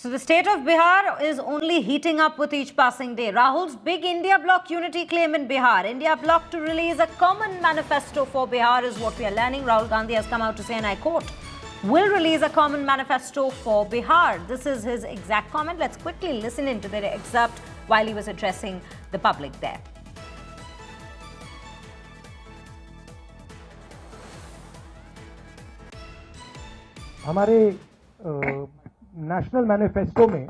So the state of Bihar is only heating up with each passing day. Rahul's big India bloc unity claim in Bihar. India bloc to release a common manifesto for Bihar is what we are learning. Rahul Gandhi has come out to say, and I quote, will release a common manifesto for Bihar. This is his exact comment. Let's quickly listen into the excerpt while he was addressing the public there. हमारे national manifesto में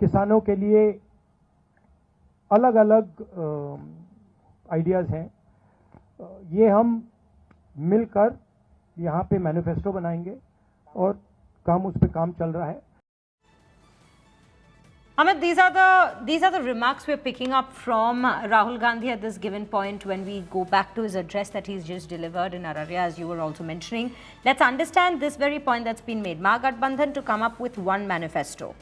किसानों के लिए अलग अलग ideas हैं। ये हम मिलकर यहाँ पे मैनिफेस्टो बनाएंगे और उस पे काम चल रहा है। Amit, these are the remarks we're picking up from Rahul Gandhi at this given point when we go back to his address that he's just delivered in Araria, as you were also mentioning. Let's understand this very point that's been made. Mahagathbandhan to come up with one manifesto.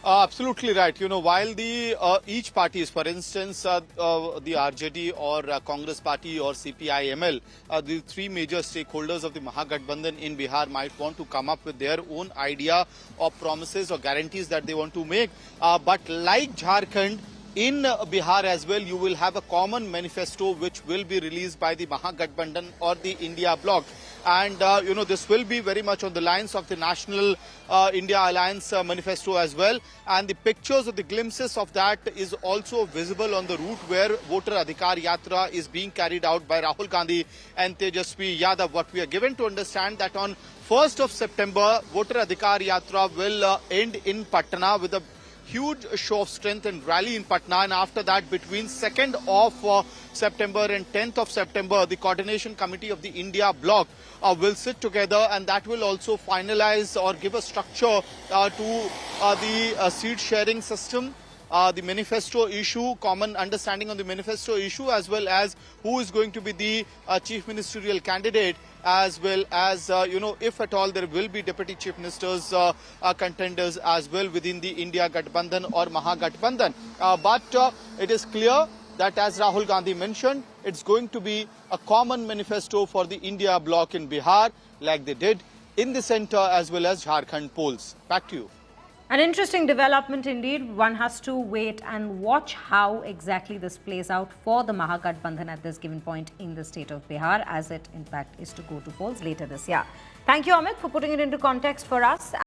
Absolutely right. You know, while the each parties, for instance, the RJD or Congress Party or CPI-ML, the three major stakeholders of the Mahagathbandhan in Bihar might want to come up with their own idea or promises or guarantees that they want to make. But like Jharkhand, in Bihar as well, you will have a common manifesto which will be released by the Mahagathbandhan or the India bloc. And, you know, this will be very much on the lines of the National India Alliance manifesto as well. And the pictures of the glimpses of that is also visible on the route where Voter Adhikar Yatra is being carried out by Rahul Gandhi and Tejasvi Yadav. What we are given to understand that on 1st of September, Voter Adhikar Yatra will end in Patna with a huge show of strength and rally in Patna, and after that between 2nd of September and 10th of September the coordination committee of the India bloc will sit together, and that will also finalize or give a structure to the seat sharing system, the manifesto issue, common understanding on the manifesto issue, as well as who is going to be the chief ministerial candidate, as well as, you know, if at all there will be deputy chief ministers contenders as well within the India Gathbandhan or Mahagathbandhan. But it is clear that, as Rahul Gandhi mentioned, it's going to be a common manifesto for the India bloc in Bihar, like they did in the centre as well as Jharkhand polls. Back to you. An interesting development indeed. One has to wait and watch how exactly this plays out for the Mahagathbandhan at this given point in the state of Bihar, as it in fact is to go to polls later this year. Thank you, Amit, for putting it into context for us.